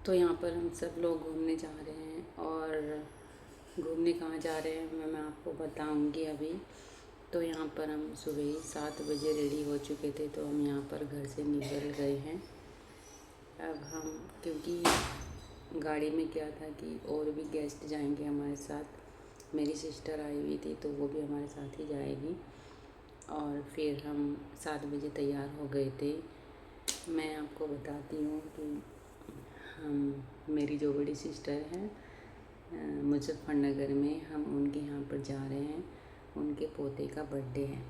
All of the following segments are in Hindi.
तो यहाँ पर हम सब लोग घूमने जा रहे हैं और घूमने कहाँ जा रहे हैं मैं आपको बताऊंगी अभी। तो यहाँ पर हम सुबह ही 7 बजे रेडी हो चुके थे, तो हम यहाँ पर घर से निकल गए हैं। अब हम क्योंकि गाड़ी में क्या था कि और भी गेस्ट जाएंगे हमारे साथ, मेरी सिस्टर आई हुई थी तो वो भी हमारे साथ ही जाएगी। और फिर हम 7 बजे तैयार हो गए थे। मैं आपको बताती हूँ कि हम मेरी जो बड़ी सिस्टर है मुजफ्फरनगर में, हम उनके यहाँ पर जा रहे हैं, उनके पोते का बर्थडे है।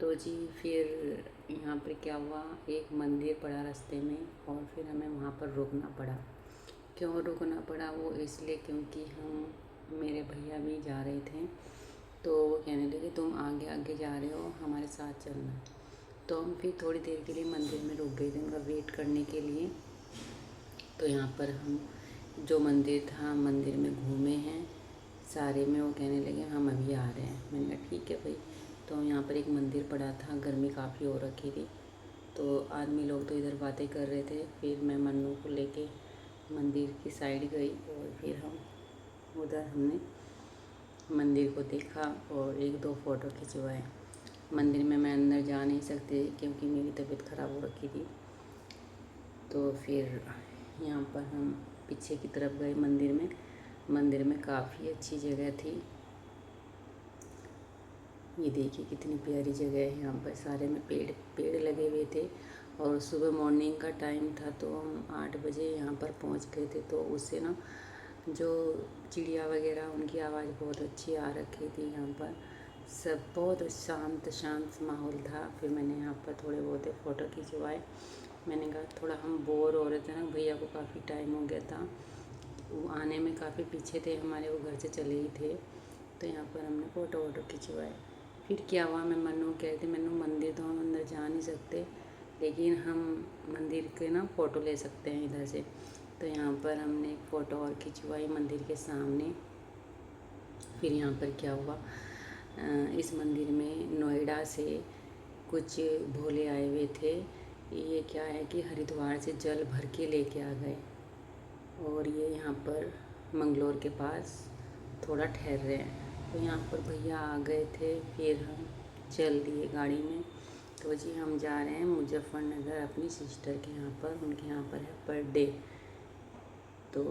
तो जी फिर यहाँ पर क्या हुआ, एक मंदिर पड़ा रास्ते में और फिर हमें वहाँ पर रुकना पड़ा। क्यों रुकना पड़ा, वो इसलिए क्योंकि हम मेरे भैया भी जा रहे थे, तो वो कहने लगे तुम आगे आगे जा रहे हो, हमारे साथ चलना। तो हम फिर थोड़ी देर के लिए मंदिर में रुक गए थे उनका वेट करने के लिए। तो यहाँ पर हम जो मंदिर था मंदिर में घूमे हैं सारे में। वो कहने लगे हम अभी आ रहे हैं। मैंने कहा ठीक है भाई। तो यहाँ पर एक मंदिर पड़ा था, गर्मी काफ़ी हो रखी थी, तो आदमी लोग तो इधर बातें कर रहे थे। फिर मैं मन्नू को लेके मंदिर की साइड गई और फिर हम उधर हमने मंदिर को देखा और एक दो फ़ोटो खिंचवाए। मंदिर में मैं अंदर जा नहीं सकती क्योंकि मेरी तबीयत ख़राब हो रखी थी। तो फिर यहाँ पर हम पीछे की तरफ गए मंदिर में। मंदिर में काफ़ी अच्छी जगह थी। ये देखिए कितनी प्यारी जगह है। यहाँ पर सारे में पेड़ पेड़ लगे हुए थे और सुबह मॉर्निंग का टाइम था, तो हम 8 बजे यहाँ पर पहुँच गए थे। तो उससे ना जो चिड़िया वगैरह उनकी आवाज़ बहुत अच्छी आ रखी थी। यहाँ पर सब बहुत शांत शांत माहौल था। फिर मैंने यहाँ पर थोड़े बहुत फ़ोटो खिंचवाए। मैंने कहा थोड़ा हम बोर हो रहे थे ना, भैया को काफ़ी टाइम हो गया था, वो आने में काफ़ी पीछे थे हमारे, वो घर से चले ही थे। तो यहाँ पर हमने फ़ोटो वोटो खिंचवाए। फिर क्या हुआ, मैं मन्नू कह रही थी मन्नू मंदिर तो हम अंदर जा नहीं सकते, लेकिन हम मंदिर के ना फ़ोटो ले सकते हैं इधर से। तो यहाँ पर हमने एक फ़ोटो और खिंचवाई मंदिर के सामने। फिर यहाँ पर क्या हुआ, इस मंदिर में नोएडा से कुछ भोले आए हुए थे। ये क्या है कि हरिद्वार से जल भर के लेके आ गए और ये यहाँ पर मंगलोर के पास थोड़ा ठहर रहे हैं। तो यहाँ पर भैया आ गए थे, फिर हम चल दिए गाड़ी में। तो जी हम जा रहे हैं मुजफ्फरनगर अपनी सिस्टर के यहाँ पर, उनके यहाँ पर है बर्थडे। तो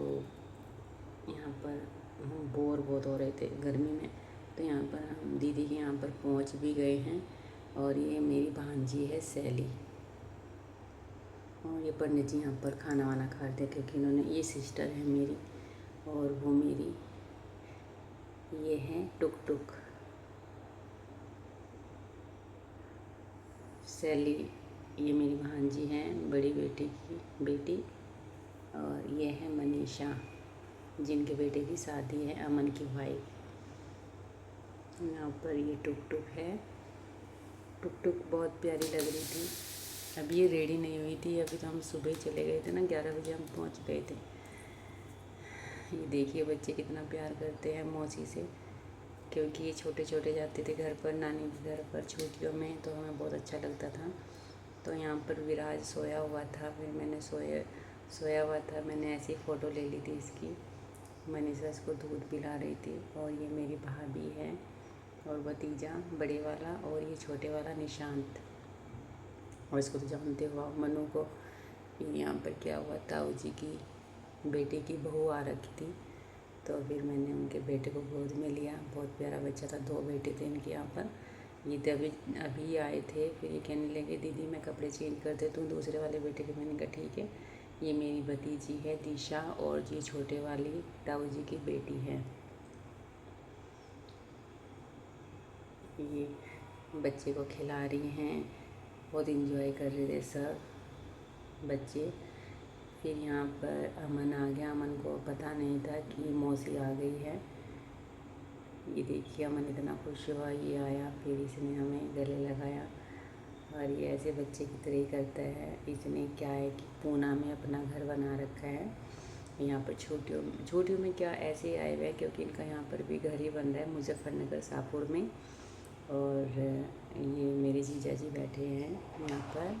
यहाँ पर हम बोर बहुत हो रहे थे गर्मी में, तो यहाँ पर हम दीदी के यहाँ पर पहुँच भी गए हैं। और ये मेरी भांजी है सैली, और ये पंडित जी यहाँ पर खाना वाना खा रहे थे क्योंकि इन्होंने, ये सिस्टर है मेरी और वो मेरी, ये है टुक टुक सैली। ये मेरी भांजी हैं, बड़ी बेटी की बेटी। और ये है मनीषा, जिनके बेटे की शादी है, अमन की वाइफ। यहाँ पर ये टुक टुक है। टुक टुक बहुत प्यारी लग रही थी। अभी ये रेडी नहीं हुई थी, अभी तो हम सुबह ही चले गए थे ना, 11 बजे हम पहुँच गए थे। ये देखिए बच्चे कितना प्यार करते हैं मौसी से, क्योंकि ये छोटे छोटे जाते थे घर पर, नानी के घर पर छुट्टियों में, तो हमें बहुत अच्छा लगता था। तो यहाँ पर विराज सोया हुआ था, फिर मैंने सोया हुआ था, मैंने ऐसी फ़ोटो ले ली थी इसकी। मनीषा इसको दूध पिला रही थी। और ये मेरी भाभी है और भतीजा बड़े वाला, और ये छोटे वाला निशांत, और इसको तो जानते हो आप मनु को। यहाँ पर क्या हुआ, ताऊ जी की बेटे की बहू आ रखी थी, तो फिर मैंने उनके बेटे को गोद में लिया। बहुत प्यारा बच्चा था, 2 बेटे थे इनके यहाँ पर। ये तो अभी आए थे। फिर ये कहने लगे दीदी मैं कपड़े चेंज कर देता हूँ दूसरे वाले बेटे के। मैंने कहा ठीक है। ये मेरी भतीजी है दिशा, और ये छोटे वाली ताऊ जी की बेटी है। ये बच्चे को खिला रही हैं, बहुत इंजॉय कर रहे थे सब बच्चे। फिर यहाँ पर अमन आ गया। अमन को पता नहीं था कि मौसी आ गई है। ये देखिए अमन इतना खुश हुआ, ये आया, फिर इसने हमें गले लगाया। और ये ऐसे बच्चे की तरह ही करता है। इसने क्या है कि पूना में अपना घर बना रखा है। यहाँ पर छुट्टियों में क्या ऐसे आए हुए हैं, क्योंकि इनका यहाँ पर भी घर ही बन रहा है मुजफ्फरनगर शाहपुर में। और ये मेरे जीजा जी बैठे हैं यहाँ पर,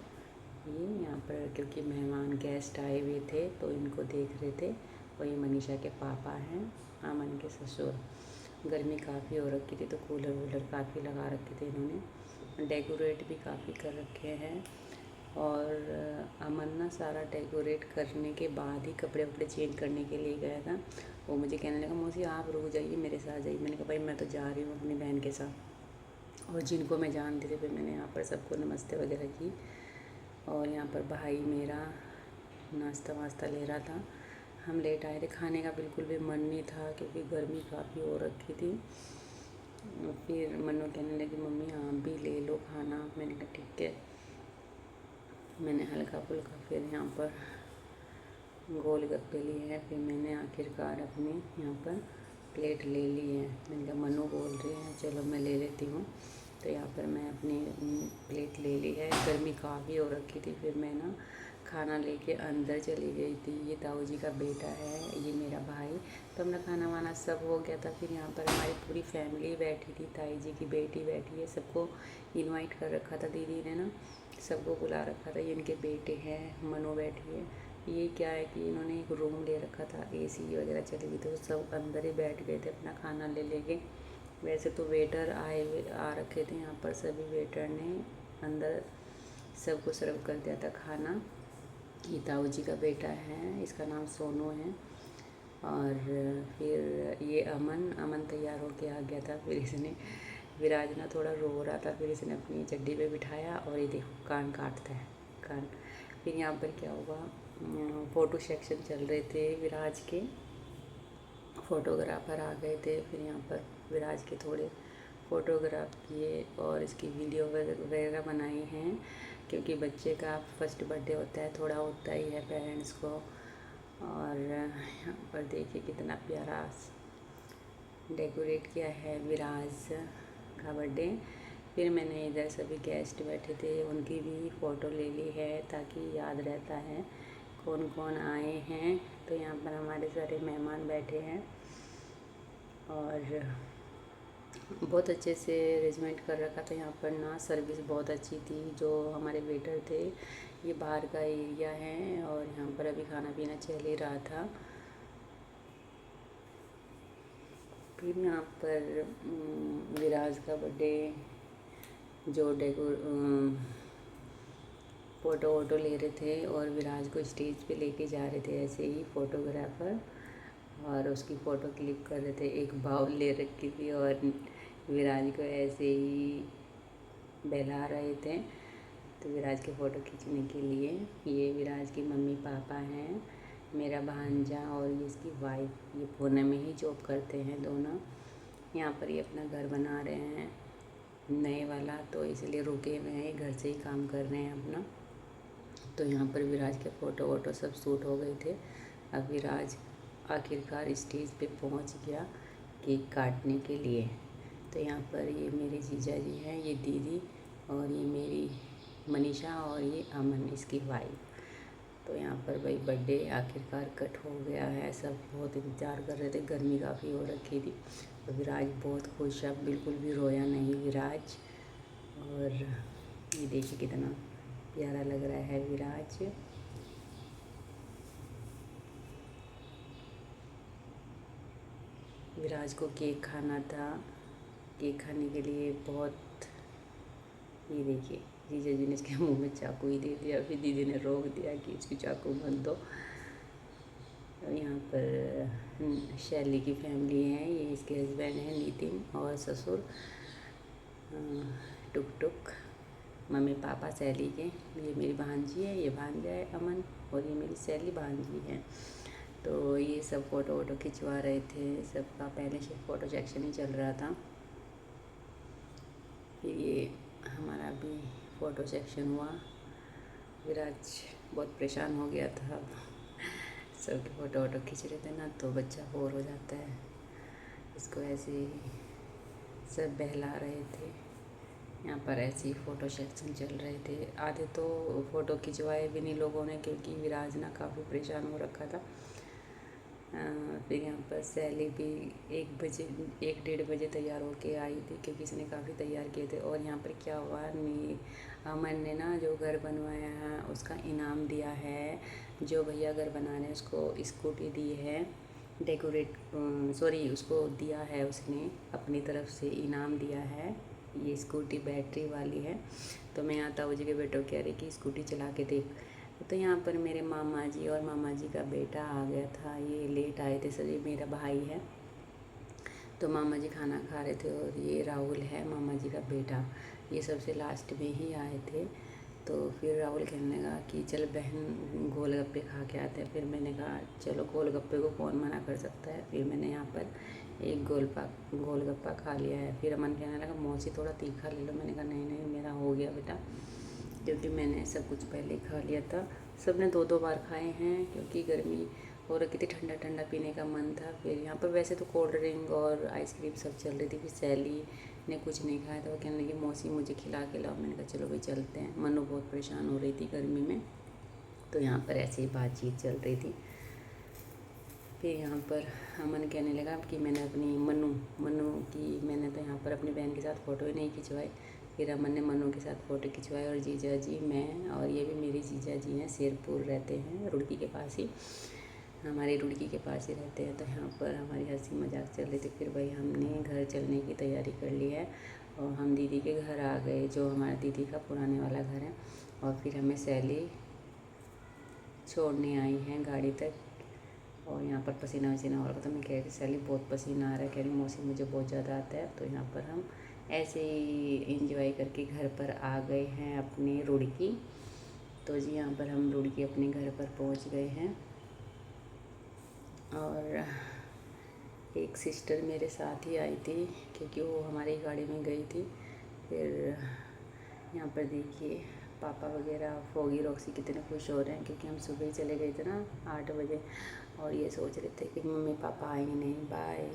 ये यहाँ पर क्योंकि मेहमान गेस्ट आए हुए थे तो इनको देख रहे थे। और ये मनीषा के पापा हैं, अमन के ससुर। गर्मी काफ़ी हो रखी थी तो कूलर वूलर काफ़ी लगा रखे थे इन्होंने। डेकोरेट भी काफ़ी कर रखे हैं। और अमन ना सारा डेकोरेट करने के बाद ही कपड़े वपड़े चेंज करने के लिए गया था। वो मुझे कहने लगा मौसी आप रुक जाइए, मेरे साथ जाइए। मैंने कहा भाई मैं तो जा रही हूँ अपनी बहन के साथ। और जिनको मैं जानती थी फिर मैंने यहाँ पर सबको नमस्ते वगैरह की। और यहाँ पर भाई मेरा नाश्ता वास्ता ले रहा था। हम लेट आए थे, खाने का बिल्कुल भी मन नहीं था क्योंकि गर्मी काफ़ी हो रखी थी। फिर मन्नू कहने लगी मम्मी आप भी ले लो खाना। मैंने कहा ठीक है। मैंने हल्का फुल्का फिर यहाँ पर गोलगप्पे लिए हैं। फिर मैंने आखिरकार अपनी यहाँ पर प्लेट ले ली है। मैंने कहा मन्नू बोल रही है चलो मैं ले लेती हूँ। तो यहाँ पर मैं अपनी प्लेट ले ली है। गर्मी काफ़ी हो रखी थी। फिर मैं ना खाना लेके अंदर चली गई थी। ये ताऊ जी का बेटा है, ये मेरा भाई। तो अपना खाना वाना सब हो गया था। फिर यहाँ पर हमारी पूरी फैमिली बैठी थी। ताई जी की बेटी बैठी है, सबको इनवाइट कर रखा था दीदी ने ना, सबको बुला रखा था। ये इनके बेटे हैं, मनु बैठी है। ये क्या है कि इन्होंने एक रूम ले रखा था, एसी वगैरह चली गई तो सब अंदर ही बैठ गए थे अपना खाना ले लेके। वैसे तो वेटर आ रखे थे यहाँ पर, सभी वेटर ने अंदर सबको सर्व कर दिया था खाना। ये ताऊ जी का बेटा है, इसका नाम सोनू है। और फिर ये अमन तैयार होके आ गया था। फिर इसने विराज ना थोड़ा रो रहा था, फिर इसने अपनी चड्डी पे बिठाया और ये देखो कान काटता है कान। फिर यहाँ पर क्या हुआ, फ़ोटो सेक्शन चल रहे थे विराज के, फ़ोटोग्राफ़र आ गए थे। फिर यहाँ पर विराज के थोड़े फ़ोटोग्राफ किए और इसकी वीडियो वगैरह बनाई हैं क्योंकि बच्चे का फर्स्ट बर्थडे होता है, थोड़ा होता ही है पेरेंट्स को। और यहाँ पर देखिए कितना प्यारा डेकोरेट किया है विराज का बर्थडे। फिर मैंने इधर सभी गेस्ट बैठे थे उनकी भी फ़ोटो ले ली है ताकि याद रहता है कौन कौन आए हैं। तो यहाँ पर हमारे सारे मेहमान बैठे हैं और बहुत अच्छे से अरेंजमेंट कर रखा था। यहाँ पर ना सर्विस बहुत अच्छी थी। जो हमारे वेटर थे ये बाहर का एरिया है और यहाँ पर अभी खाना पीना चल ही रहा था। फिर यहाँ पर विराज का बर्थडे जो फ़ोटो वोटो ले रहे थे और विराज को स्टेज पे लेके जा रहे थे ऐसे ही फ़ोटोग्राफ़र, और उसकी फ़ोटो क्लिक कर रहे थे। एक बाउल ले रखी थी और विराज को ऐसे ही बहला रहे थे तो विराज के फ़ोटो खींचने के लिए। ये विराज की मम्मी पापा हैं, मेरा भांजा और ये इसकी वाइफ। ये पुणे में ही जॉब करते हैं दोनों। यहाँ पर ये अपना घर बना रहे हैं नए वाला, तो इसलिए रुके हुए हैं, घर से ही काम कर रहे हैं अपना। तो यहाँ पर विराज के फ़ोटो वोटो सब शूट हो गए थे। अब विराज आखिरकार स्टेज पे पहुँच गया केक काटने के लिए। तो यहाँ पर ये मेरे जीजा जी हैं, ये दीदी और ये मेरी मनीषा और ये अमन इसकी वाइफ। तो यहाँ पर भाई बर्थडे आखिरकार कट हो गया है। सब बहुत इंतज़ार कर रहे थे, गर्मी काफ़ी हो रखी थी। तो विराज बहुत खुश है, बिल्कुल भी रोया नहीं विराज। और ये देखिए कितना प्यारा लग रहा है विराज। विराज को केक खाना था, केक खाने के लिए बहुत, ये देखिए जीजा जी ने इसके मुंह में चाकू ही दे दिया। फिर दीदी ने रोक दिया कि इसकी चाकू मत दो। यहाँ पर शैली की फैमिली है, ये इसके हस्बैंड हैं नितिन और ससुर टुक टुक, मम्मी पापा शैली के। ये मेरी भांजी है, ये भांजा है अमन, और ये मेरी शैली भांजी है। तो ये सब फ़ोटो वोटो खिंचवा रहे थे, सबका पहले से फ़ोटो सेक्शन ही चल रहा था। फिर ये हमारा भी फ़ोटो सेक्शन हुआ। विराज बहुत परेशान हो गया था, सबके फ़ोटो वोटो खींच रहे थे ना, तो बच्चा बोर हो जाता है। इसको ऐसे ही सब बहला रहे थे। यहाँ पर ऐसे ही फ़ोटो सेक्शन चल रहे थे। आधे तो फ़ोटो खिंचवाए भी नहीं लोगों ने क्योंकि विराज ना काफ़ी परेशान हो रखा था। फिर यहाँ पर सैली भी 1 बजे 1 डेढ़ बजे तैयार होके आई थी, क्योंकि इसने काफ़ी तैयार किए थे। और यहाँ पर क्या हुआ, अमन ने ना जो घर बनवाया है उसका इनाम दिया है। जो भैया घर बना रहे हैं उसको स्कूटी दी है, उसको दिया है, उसने अपनी तरफ से इनाम दिया है। ये स्कूटी बैटरी वाली है। तो मैं यहाँ ताऊ जी के बेटों कह रही कि स्कूटी चला के देख। तो यहाँ पर मेरे मामा जी और मामा जी का बेटा आ गया था, ये लेट आए थे सर, ये मेरा भाई है। तो मामा जी खाना खा रहे थे और ये राहुल है मामा जी का बेटा, ये सबसे लास्ट में ही आए थे। तो फिर राहुल कहने लगा कि चल बहन गोलगप्पे खा के आते हैं। फिर मैंने कहा चलो, गोलगप्पे को कौन मना कर सकता है। फिर मैंने यहाँ पर एक गोलगप्पा खा लिया है। फिर अमन कहने लगा मौसी थोड़ा तीखा ले लो। मैंने कहा नहीं नहीं, मेरा हो गया बेटा, क्योंकि मैंने सब कुछ पहले ही खा लिया था। सब ने 2-2 बार खाए हैं, क्योंकि गर्मी और कितनी ठंडा ठंडा पीने का मन था। फिर यहाँ पर वैसे तो कोल्ड ड्रिंक और आइसक्रीम सब चल रही थी। फिर सैली ने कुछ नहीं खाया था, वो कहने लगी मौसी मुझे खिला के लाओ। मैंने कहा चलो भाई चलते हैं। मनु बहुत परेशान हो रही थी गर्मी में, तो यहाँ पर ऐसे ही बातचीत चल रही थी। फिर यहाँ पर अमन कहने लगा कि मैंने अपनी मनु की मैंने तो यहाँ पर अपनी बहन के साथ फ़ोटो ही नहीं खिंचवाई। फिर अमन ने मनु के साथ फ़ोटो खिंचवाई। और जीजा जी, मैं और ये भी मेरे जीजा जी हैं, शेरपुर रहते हैं, रुड़की के पास ही, हमारे रुड़की के पास ही रहते हैं। तो यहाँ पर हमारी हंसी मजाक चल रही थी। फिर भाई हमने घर चलने की तैयारी कर ली है और हम दीदी के घर आ गए, जो हमारा दीदी का पुराने वाला घर है। और फिर हमें सैली छोड़ने आई हैं गाड़ी तक। और यहाँ पर पसीना वसीना हो रहा था, तो मैं कह रही सैली बहुत पसीना आ रहा है, कह रही मौसम मुझे बहुत ज़्यादा आता है। तो यहाँ पर हम ऐसे ही इंजॉय करके घर पर आ गए हैं अपने रुड़की। तो जी यहाँ पर हम रुड़की अपने घर पर पहुँच गए हैं। और एक सिस्टर मेरे साथ ही आई थी, क्योंकि वो हमारी गाड़ी में गई थी। फिर यहाँ पर देखिए पापा वगैरह, फोगी रॉक्सी कितने खुश हो रहे हैं, क्योंकि हम सुबह ही चले गए थे ना 8 बजे। और ये सोच रहे थे कि मम्मी पापा आएंगे नहीं, बाय।